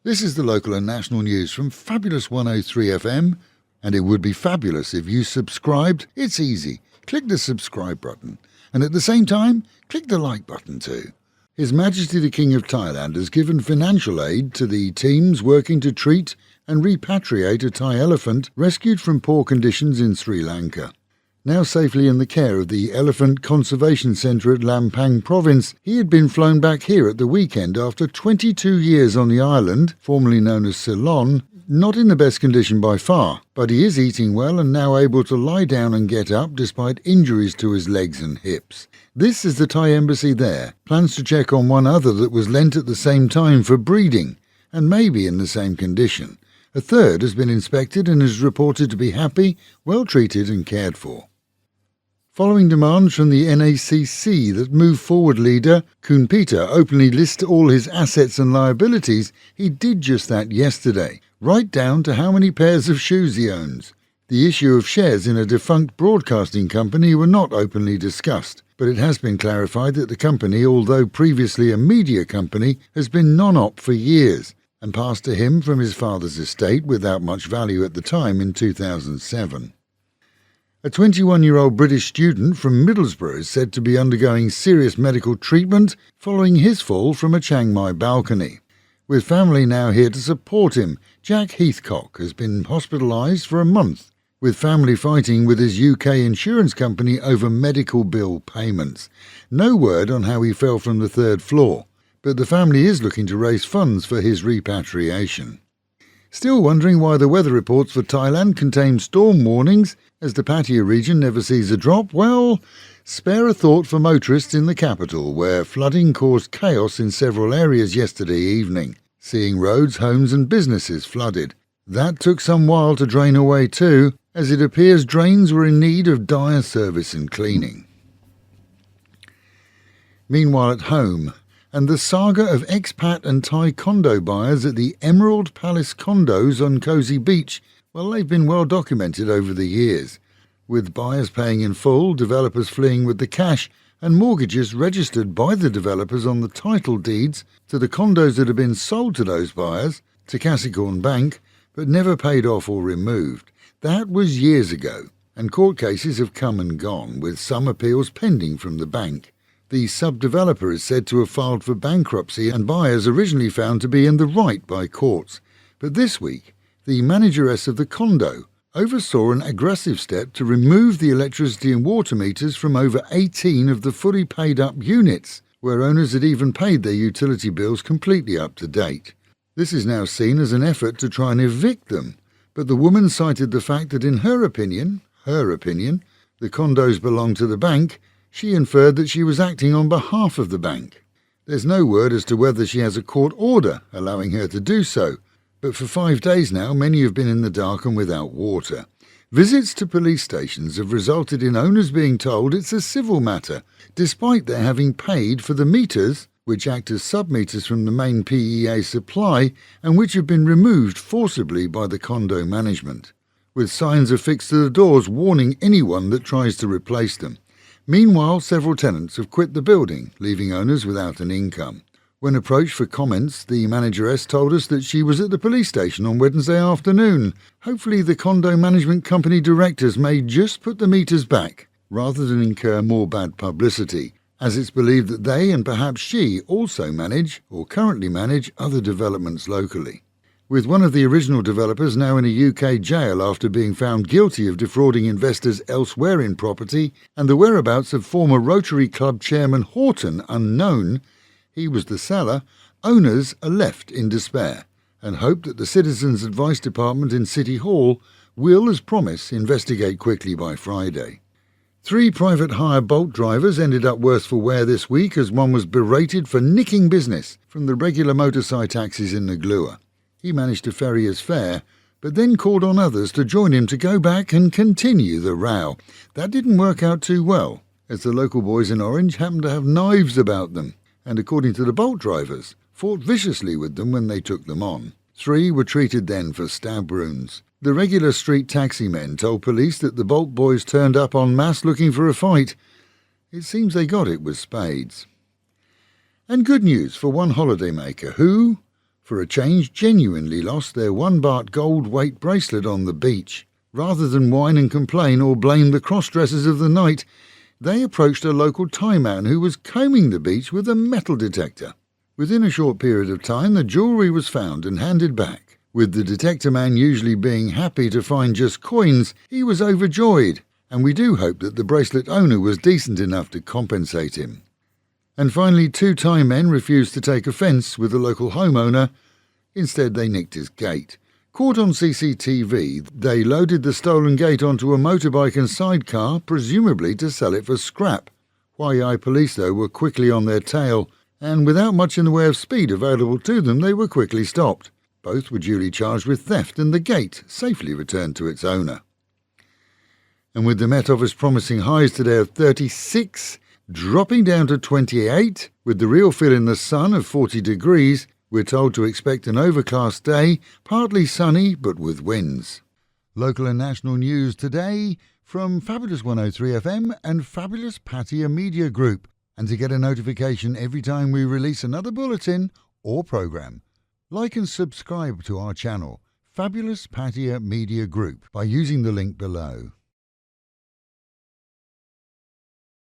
This is the local and national news from fabulous 103 FM, and it would be fabulous if you subscribed. It's easy. Click the subscribe button, and at the same time, click the like button too. His Majesty the King of Thailand has given financial aid to the teams working to treat and repatriate a Thai elephant rescued from poor conditions in Sri Lanka. Now safely in the care of the Elephant Conservation Centre at Lampang Province, he had been flown back here at the weekend after 22 years on the island, formerly known as Ceylon, not in the best condition by far, but he is eating well and now able to lie down and get up despite injuries to his legs and hips. This is the Thai embassy there, plans to check on one other that was lent at the same time for breeding, and maybe in the same condition. A third has been inspected and is reported to be happy, well treated and cared for. Following demands from the NACC that Move Forward leader Coons Peter openly list all his assets and liabilities, he did just that yesterday, right down to how many pairs of shoes he owns. The issue of shares in a defunct broadcasting company were not openly discussed, but it has been clarified that the company, although previously a media company, has been non-op for years and passed to him from his father's estate without much value at the time in 2007. A 21-year-old British student from Middlesbrough is said to be undergoing serious medical treatment following his fall from a Chiang Mai balcony. With family now here to support him, Jack Heathcock has been hospitalised for a month, with family fighting with his UK insurance company over medical bill payments. No word on how he fell from the third floor, but the family is looking to raise funds for his repatriation. Still wondering why the weather reports for Thailand contain storm warnings as the Pattaya region never sees a drop? Well, spare a thought for motorists in the capital, where flooding caused chaos in several areas yesterday evening, seeing roads, homes and businesses flooded. That took some while to drain away too, as it appears drains were in need of dire service and cleaning. Meanwhile at home, and the saga of expat and Thai condo buyers at the Emerald Palace condos on Cosy Beach, well, they've been well documented over the years, with buyers paying in full, developers fleeing with the cash, and mortgages registered by the developers on the title deeds to the condos that have been sold to those buyers, to Capricorn Bank, but never paid off or removed. That was years ago, and court cases have come and gone, with some appeals pending from the bank. The sub-developer is said to have filed for bankruptcy and buyers originally found to be in the right by courts. But this week, the manageress of the condo oversaw an aggressive step to remove the electricity and water meters from over 18 of the fully paid-up units, where owners had even paid their utility bills completely up to date. This is now seen as an effort to try and evict them, but the woman cited the fact that in her opinion, the condos belong to the bank. She inferred that she was acting on behalf of the bank. There's no word as to whether she has a court order allowing her to do so, but for 5 days now many have been in the dark and without water. Visits to police stations have resulted in owners being told it's a civil matter, despite their having paid for the meters, which act as sub-meters from the main PEA supply and which have been removed forcibly by the condo management, with signs affixed to the doors warning anyone that tries to replace them. Meanwhile, several tenants have quit the building, leaving owners without an income. When approached for comments, the manageress told us that she was at the police station on Wednesday afternoon. Hopefully the condo management company directors may just put the meters back, rather than incur more bad publicity, as it's believed that they and perhaps she also manage, or currently manage, other developments locally. With one of the original developers now in a UK jail after being found guilty of defrauding investors elsewhere in property, and the whereabouts of former Rotary Club chairman Horton unknown, he was the seller, owners are left in despair and hope that the Citizens Advice Department in City Hall will, as promised, investigate quickly by Friday. 3 private hire Bolt drivers ended up worse for wear this week as one was berated for nicking business from the regular motorcycle taxis in Nuglua. He managed to ferry his fare, but then called on others to join him to go back and continue the row. That didn't work out too well, as the local boys in orange happened to have knives about them, and according to the Bolt drivers, fought viciously with them when they took them on. 3 were treated then for stab wounds. The regular street taxi men told police that the Bolt boys turned up en masse looking for a fight. It seems they got it with spades. And good news for one holidaymaker who, for a change, genuinely lost their 1 baht gold weight bracelet on the beach. Rather than whine and complain or blame the cross-dressers of the night, they approached a local Thai man who was combing the beach with a metal detector. Within a short period of time, the jewellery was found and handed back. With the detector man usually being happy to find just coins, he was overjoyed, and we do hope that the bracelet owner was decent enough to compensate him. And finally, 2 Thai men refused to take offence with the local homeowner. Instead, they nicked his gate. Caught on CCTV, they loaded the stolen gate onto a motorbike and sidecar, presumably to sell it for scrap. Huai police, though, were quickly on their tail, and without much in the way of speed available to them, they were quickly stopped. Both were duly charged with theft, and the gate safely returned to its owner. And with the Met Office promising highs today of 36, dropping down to 28, with the real feel in the sun of 40 degrees, we're told to expect an overcast day, partly sunny but with winds. Local and national news today from Fabulous 103 FM and Fabulous Pattaya Media Group. And to get a notification every time we release another bulletin or programme, like and subscribe to our channel, Fabulous Pattaya Media Group, by using the link below.